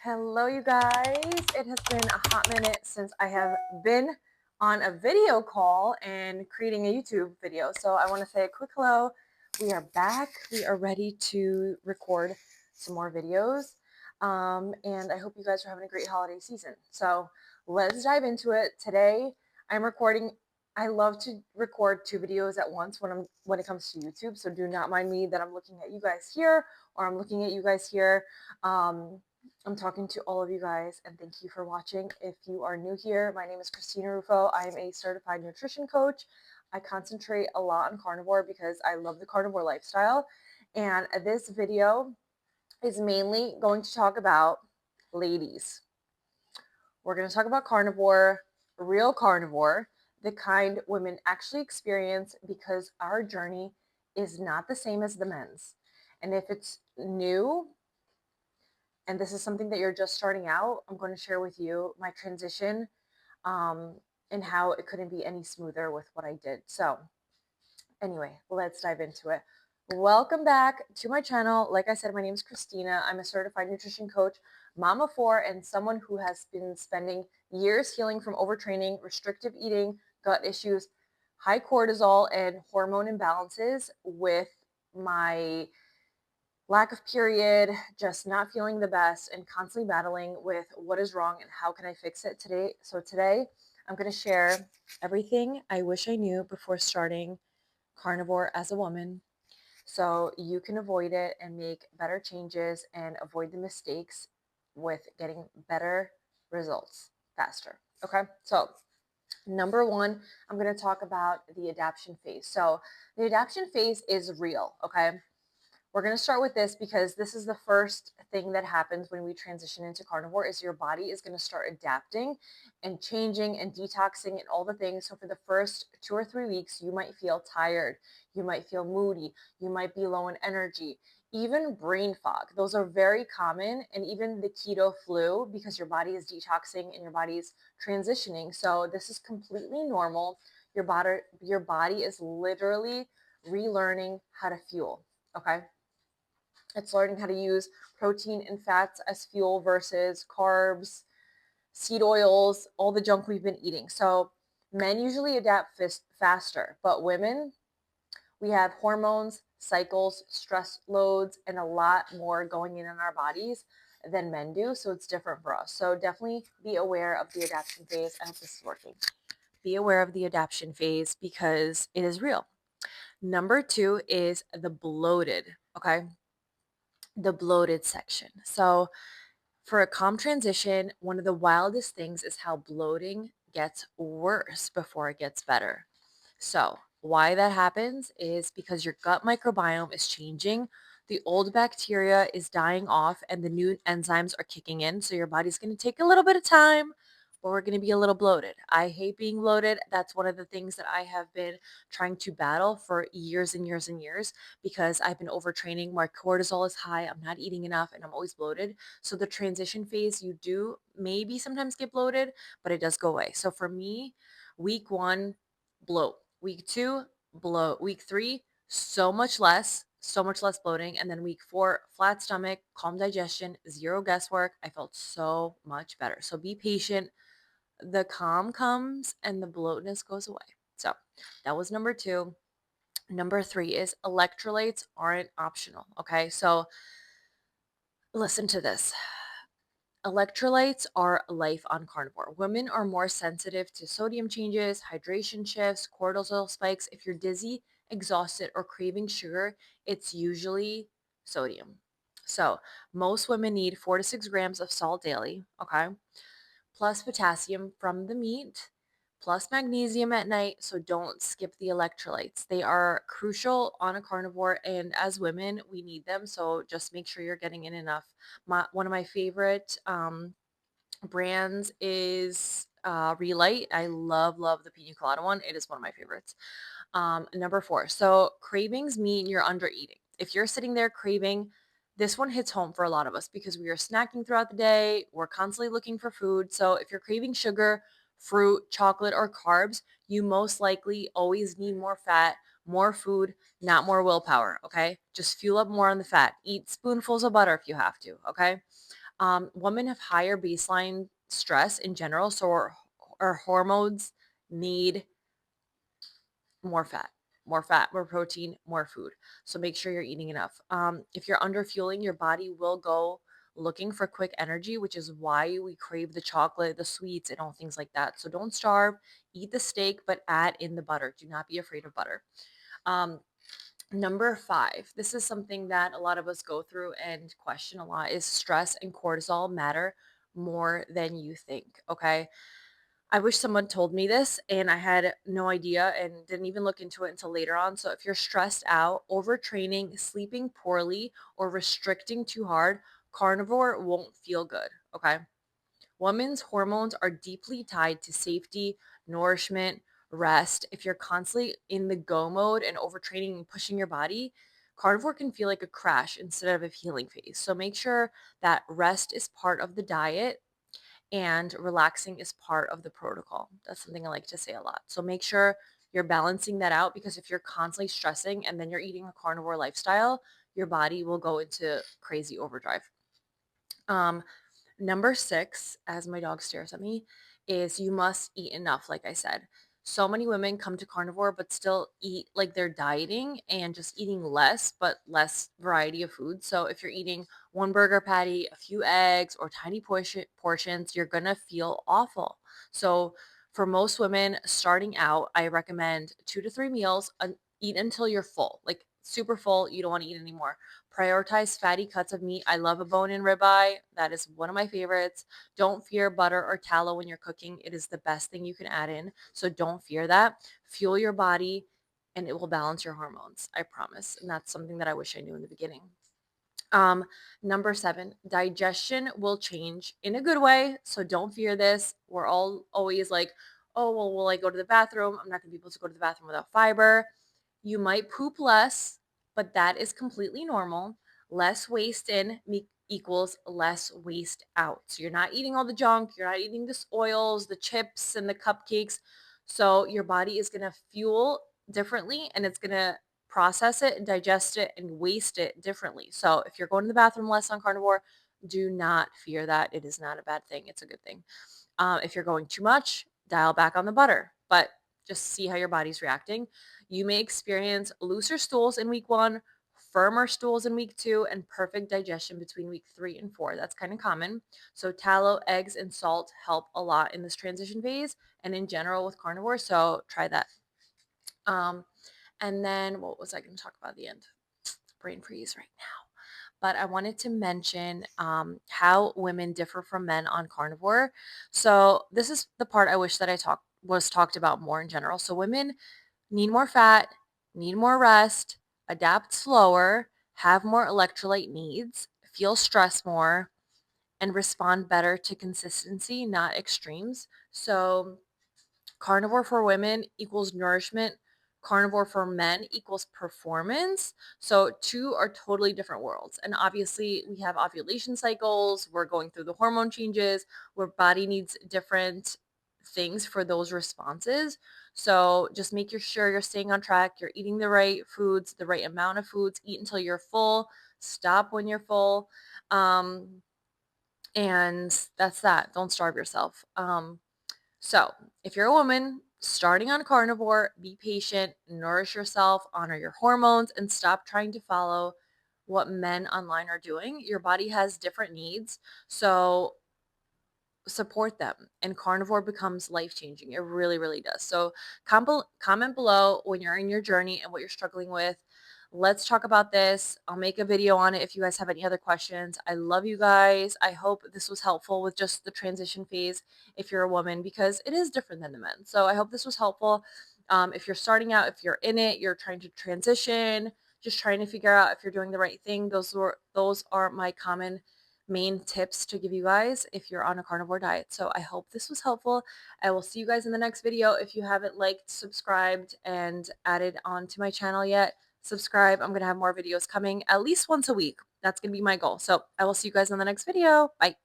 Hello, you guys. It has been a hot minute since I have been on a video call and creating a YouTube video. So I want to say a quick hello. We are back. We are ready to record some more videos. And I hope you guys are having a great holiday season. So let's dive into it. Today I'm recording. I love to record two videos at once when it comes to YouTube. So do not mind me that I'm looking at you guys here or I'm looking at you guys here. I'm talking to all of you guys and thank you for watching. If you are new here, my name is Christina Rufo. I am a certified nutrition coach. I concentrate a lot on carnivore because I love the carnivore lifestyle. And this video is mainly going to talk about ladies. We're going to talk about carnivore, real carnivore, the kind women actually experience because our journey is not the same as the men's. And if it's new, and this is something that you're just starting out, I'm going to share with you my transition and how it couldn't be any smoother with what I did. So, anyway, let's dive into it. Welcome back to my channel. Like I said, my name is Christina. I'm a certified nutrition coach, mom of four, and someone who has been spending years healing from overtraining, restrictive eating, gut issues, high cortisol, and hormone imbalances with my lack of period, just not feeling the best, and constantly battling with what is wrong and how can I fix it today. So today I'm going to share everything I wish I knew before starting carnivore as a woman so you can avoid it and make better changes and avoid the mistakes with getting better results faster. Okay, so number one, I'm going to talk about the adaptation phase. So the adaptation phase is real. Okay, we're going to start with this because this is the first thing that happens when we transition into carnivore is your body is going to start adapting and changing and detoxing and all the things. So for the first 2 or 3 weeks, you might feel tired, you might feel moody, you might be low in energy, even brain fog. Those are very common, and even the keto flu because your body is detoxing and your body's transitioning. So this is completely normal. Your body is literally relearning how to fuel. Okay. It's learning how to use protein and fats as fuel versus carbs, seed oils, all the junk we've been eating. So men usually adapt faster, but women, we have hormones, cycles, stress loads, and a lot more going in our bodies than men do. So it's different for us. So definitely be aware of the adaptation phase. I hope this is working. Be aware of the adaptation phase because it is real. Number two is the bloated. Okay. The bloated section. So, for a calm transition, one of the wildest things is how bloating gets worse before it gets better. So, why that happens is because your gut microbiome is changing. The old bacteria is dying off and the new enzymes are kicking in. So, your body's going to take a little bit of time, but we're going to be a little bloated. I hate being bloated. That's one of the things that I have been trying to battle for years and years and years because I've been overtraining. My cortisol is high. I'm not eating enough and I'm always bloated. So, the transition phase, you do maybe sometimes get bloated, but it does go away. So, for me, week one, bloat. Week two, bloat. Week three, so much less bloating. And then week four, flat stomach, calm digestion, zero guesswork. I felt so much better. So be patient. The calm comes and the bloatness goes away. So that was number two. Number three is electrolytes aren't optional. Okay. So listen to this. Electrolytes are life on carnivore. Women are more sensitive to sodium changes, hydration shifts, cortisol spikes. If you're dizzy, exhausted, or craving sugar, it's usually sodium. So, most women need 4 to 6 grams of salt daily, okay, plus potassium from the meat, plus magnesium at night. So don't skip the electrolytes. They are crucial on a carnivore, and as women, we need them. So just make sure you're getting in enough. One of my favorite brands is Relight. I love the pina colada one. It is one of my favorites. Number four. So cravings mean you're under eating. If you're sitting there craving, this one hits home for a lot of us because we are snacking throughout the day. We're constantly looking for food. So if you're craving sugar, fruit, chocolate, or carbs, you most likely always need more fat, more food, not more willpower. Okay. Just fuel up more on the fat. Eat spoonfuls of butter if you have to. Okay. Women have higher baseline stress in general, so our hormones need more fat, more fat, more protein, more food. So make sure you're eating enough. If you're under fueling, your body will go looking for quick energy, which is why we crave the chocolate, the sweets, and all things like that. So don't starve, eat the steak, but add in the butter. Do not be afraid of butter. Um, Number five, this is something that a lot of us go through and question a lot, is stress and cortisol matter more than you think. Okay. I wish someone told me this and I had no idea and didn't even look into it until later on. So if you're stressed out, overtraining, sleeping poorly, or restricting too hard, carnivore won't feel good. Okay. Women's hormones are deeply tied to safety, nourishment, rest. If you're constantly in the go mode and overtraining and pushing your body, carnivore can feel like a crash instead of a healing phase. So make sure that rest is part of the diet and relaxing is part of the protocol. That's something I like to say a lot. So make sure you're balancing that out, because if you're constantly stressing and then you're eating a carnivore lifestyle, your body will go into crazy overdrive. Um, Number six, as my dog stares at me, is you must eat enough, like I said. So many women come to carnivore but still eat like they're dieting and just eating less, but less variety of food. So if you're eating one burger patty, a few eggs, or tiny portions, you're going to feel awful. So for most women starting out, I recommend 2 to 3 meals, eat until you're full, like super full. You don't want to eat anymore. Prioritize fatty cuts of meat. I love a bone-in ribeye. That is one of my favorites. Don't fear butter or tallow when you're cooking. It is the best thing you can add in. So don't fear that. Fuel your body and it will balance your hormones. I promise. And that's something that I wish I knew in the beginning. Um, Number seven, digestion will change in a good way. So don't fear this. We're all always like, oh, well, will I go to the bathroom? I'm not going to be able to go to the bathroom without fiber. You might poop less, but that is completely normal. Less waste in equals less waste out. So you're not eating all the junk, you're not eating the oils, the chips, and the cupcakes. So your body is going to fuel differently and it's going to process it and digest it and waste it differently. So if you're going to the bathroom less on carnivore, do not fear that. It is not a bad thing. It's a good thing. If you're going too much, dial back on the butter, but just see how your body's reacting. You may experience looser stools in week one, firmer stools in week two, and perfect digestion between week 3 and 4. That's kind of common. So tallow, eggs, and salt help a lot in this transition phase and in general with carnivore. So try that. Um, and then what was I going to talk about at the end? Brain freeze right now. But I wanted to mention how women differ from men on carnivore. So this is the part I wish that was talked about more in general. So women need more fat, need more rest, adapt slower, have more electrolyte needs, feel stress more, and respond better to consistency, not extremes. So carnivore for women equals nourishment. Carnivore for men equals performance. So two are totally different worlds. And obviously we have ovulation cycles. We're going through the hormone changes where body needs different things for those responses. So just make sure you're staying on track. You're eating the right foods, the right amount of foods. Eat until you're full. Stop when you're full. Um, and that's that. Don't starve yourself. So, if you're a woman starting on carnivore, be patient, nourish yourself, honor your hormones, and stop trying to follow what men online are doing. Your body has different needs. So, support them, and carnivore becomes life changing. It really, really does. So comment below when you're in your journey and what you're struggling with. Let's talk about this. I'll make a video on it if you guys have any other questions. I love you guys. I hope this was helpful with just the transition phase if you're a woman, because it is different than the men. So I hope this was helpful. If you're starting out, if you're in it, you're trying to transition, just trying to figure out if you're doing the right thing. Those are my common main tips to give you guys if you're on a carnivore diet. So I hope this was helpful. I will see you guys in the next video. If you haven't liked, subscribed, and added on to my channel yet, subscribe. I'm going to have more videos coming at least once a week. That's going to be my goal. So I will see you guys in the next video. Bye.